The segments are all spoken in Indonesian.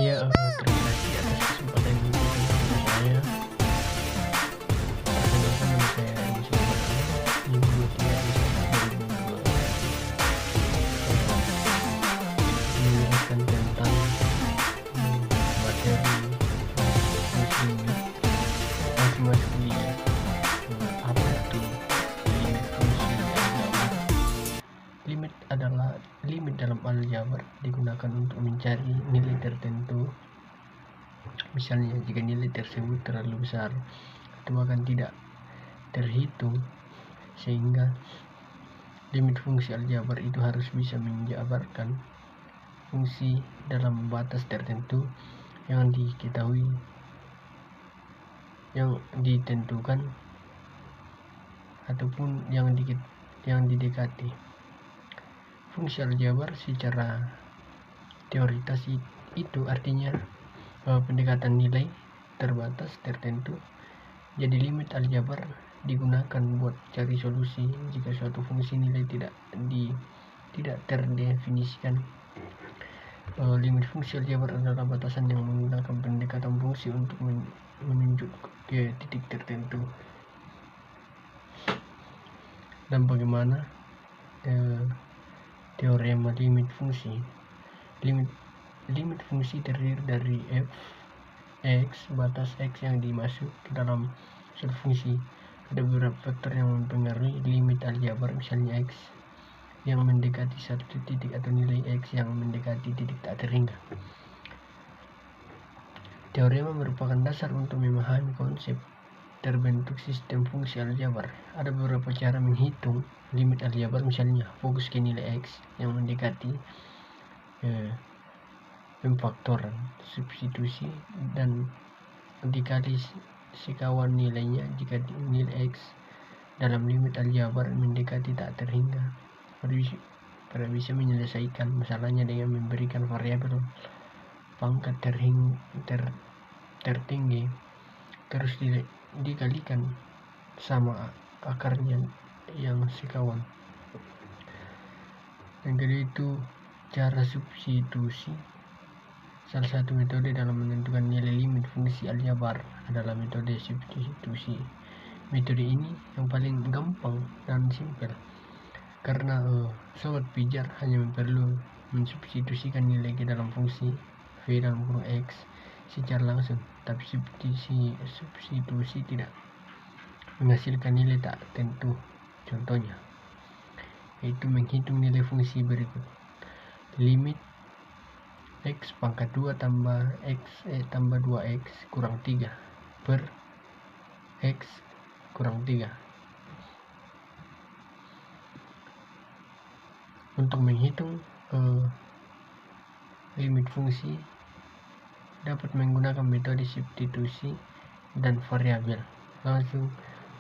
Ya, terima kasih atas kesempatan yang diberikan kepada saya. Perkenalkan nama saya Edi Suparno, di 23 Desember 2022. Menjelaskan tentang materi fungsi limit. Langsung masuk di apa itu limit fungsi aljabar. Limit adalah limit dalam aljabar digunakan untuk mencari nilai tertentu. Misalnya jika nilai tersebut terlalu besar atau bahkan tidak terhitung, sehingga limit fungsi aljabar itu harus bisa menjabarkan fungsi dalam batas tertentu yang diketahui, yang ditentukan, ataupun yang didekati. Fungsi aljabar secara teoritas itu artinya pendekatan nilai terbatas tertentu. Jadi limit aljabar digunakan buat cari solusi jika suatu fungsi nilai tidak terdefinisikan. Limit fungsi aljabar adalah batasan yang menggunakan pendekatan fungsi untuk menunjuk ke titik tertentu. Dan bagaimana teorema limit fungsi? Limit fungsi terdiri dari f x, batas x yang dimasuk ke dalam suatu fungsi. Ada beberapa faktor yang mempengaruhi limit aljabar, misalnya x yang mendekati satu titik atau nilai x yang mendekati titik tak terhingga. Teorema merupakan dasar untuk memahami konsep terbentuk sistem fungsi aljabar. Ada beberapa cara menghitung limit aljabar, misalnya fokus ke nilai x yang mendekati pemfaktoran, substitusi, dan dikali sekawan nilainya jika nilai x dalam limit aljabar mendekati tak terhingga. Pada bisa menyelesaikan masalahnya dengan memberikan variabel pangkat tertinggi terus dikalikan sama akarnya yang sekawan. Dan kedua itu cara substitusi. Salah satu metode dalam menentukan nilai limit fungsi aljabar adalah metode substitusi. Metode ini yang paling gampang dan simpel, karena sobat pijar hanya perlu mensubstitusikan nilai ke dalam fungsi v dalam kurung x secara langsung. Tapi substitusi tidak menghasilkan nilai tak tentu. Contohnya yaitu menghitung nilai fungsi berikut: limit x pangkat 2 tambah x tambah 2x kurang 3 per x kurang 3. Untuk menghitung limit fungsi dapat menggunakan metode substitusi dan variabel langsung.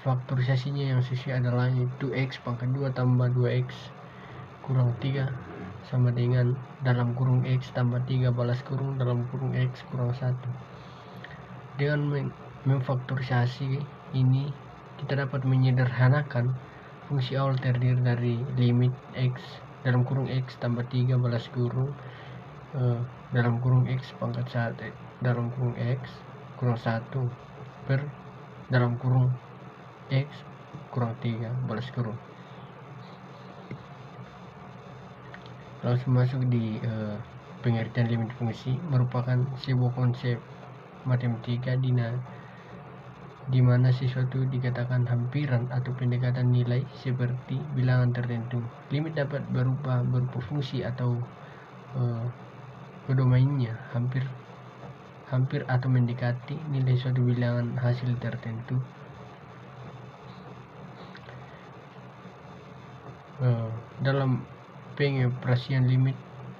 Faktorisasinya yang sesuai adalah yaitu x pangkat 2 tambah 2x kurang 3 sama dengan dalam kurung x tambah 3 balas kurung dalam kurung x kurang 1. Dengan memfaktorisasi ini kita dapat menyederhanakan fungsi awal terdiri dari limit x dalam kurung x tambah 3 balas kurung dalam kurung x pangkat 1 dalam kurung x kurang 1 per dalam kurung x kurang 3 balas kurung. Langsung masuk di pengertian limit fungsi. Merupakan sebuah konsep matematika di mana sesuatu dikatakan hampiran atau pendekatan nilai seperti bilangan tertentu. Limit dapat berupa fungsi atau domainnya hampir atau mendekati nilai suatu bilangan hasil tertentu. Dalam pengoperasian limit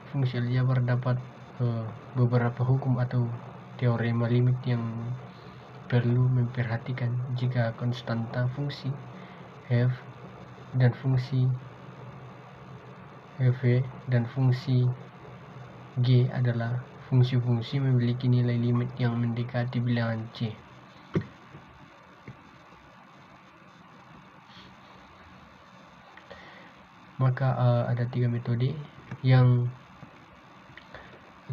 fungsi aljabar dapat beberapa hukum atau teorema limit yang perlu memperhatikan. Jika konstanta fungsi f dan fungsi f dan fungsi g adalah fungsi-fungsi memiliki nilai limit yang mendekati bilangan c, maka ada 3 metode yang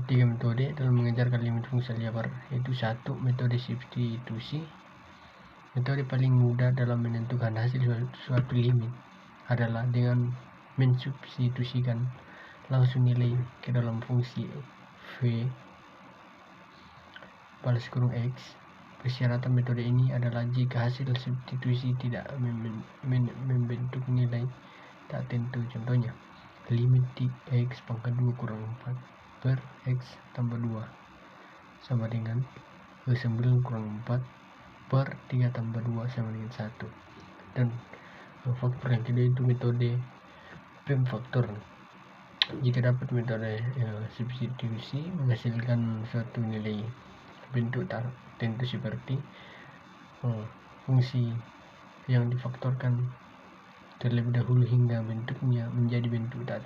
3 metode dalam mengejarkan limit fungsi Aljabar, yaitu 1. Metode substitusi. Metode paling mudah dalam menentukan hasil suatu limit adalah dengan mensubstitusikan langsung nilai ke dalam fungsi v balas kurung x. Persyaratan metode ini adalah jika hasil substitusi tidak membentuk nilai tak tentu. Contohnya, limit x pangkat 2 kurang 4 per x tambah 2 sama dengan 9 kurang 4 per 3 tambah 2 sama dengan 1. Dan faktor yang kedua itu metode pemfaktoran. Jika dapat metode substitusi menghasilkan suatu nilai bentuk tak tentu seperti fungsi yang difaktorkan terlebih dahulu hingga bentuknya menjadi bentuk tak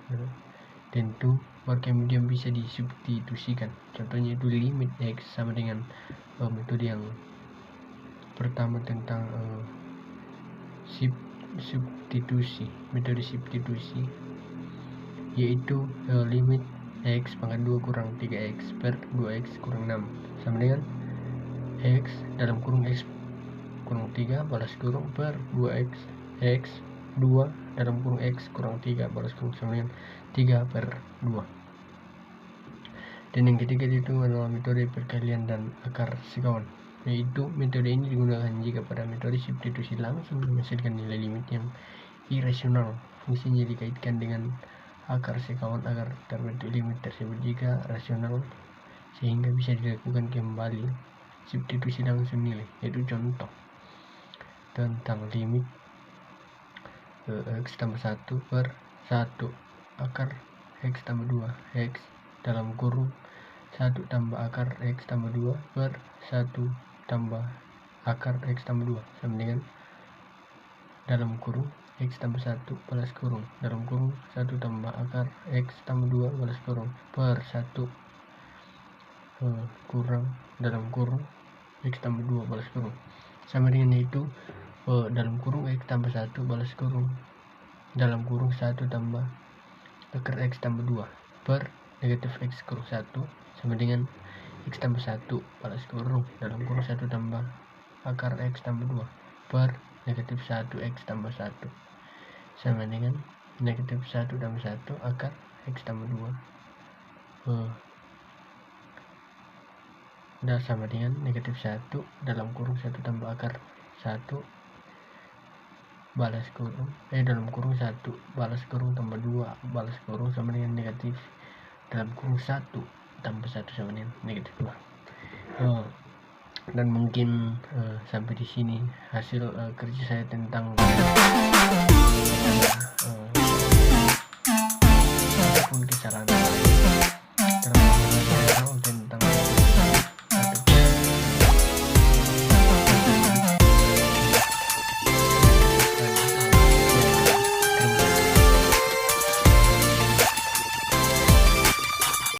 tentu, baru kemudian bisa disubstitusikan. Contohnya itu limit x sama dengan metode yang pertama tentang substitusi, metode substitusi, yaitu limit x pangkat 2 kurang 3x per 2x kurang 6 sama dengan x dalam kurung x kurang 3 balas kurung per 2x x 2 dalam kurung x kurang 3 balas kurung sama dengan 3 per 2. Dan yang ketiga itu adalah metode perkalian dan akar sekawan, yaitu metode ini digunakan jika pada metode substitusi langsung menghasilkan nilai limit yang irasional, fungsinya dikaitkan dengan akar sekawan agar terbentuk limit tersebut jika rasional sehingga bisa dilakukan kembali substitusi langsung nilai. Yaitu contoh tentang limit x tambah 1 per 1 akar x tambah 2 x dalam kurung 1 tambah akar x tambah 2 per 1 tambah akar x tambah 2 sama dengan dalam kurung x tambah 1 balas kurung dalam kurung 1 tambah akar x tambah 2 balas kurung per 1 kurang dalam kurung x tambah 2 balas kurung sama dengan itu dalam kurung x tambah 1 balas kurung dalam kurung 1 tambah akar x tambah 2 per negatif x kurung 1 sama dengan x tambah 1 balas kurung dalam kurung 1 tambah akar x tambah 2 per negatif 1 x tambah 1 sama dengan negatif 1 tambah 1 akar x tambah 2 dan sama dengan negatif 1 dalam kurung 1 tambah akar 1 balas kurung dalam kurung 1 balas kurung tambah 2 balas kurung sama dengan negatif dalam kurung 1 tambah 1 sama dengan negatif 2. Dan mungkin sampai di sini hasil kerja saya tentang apapun kesalahan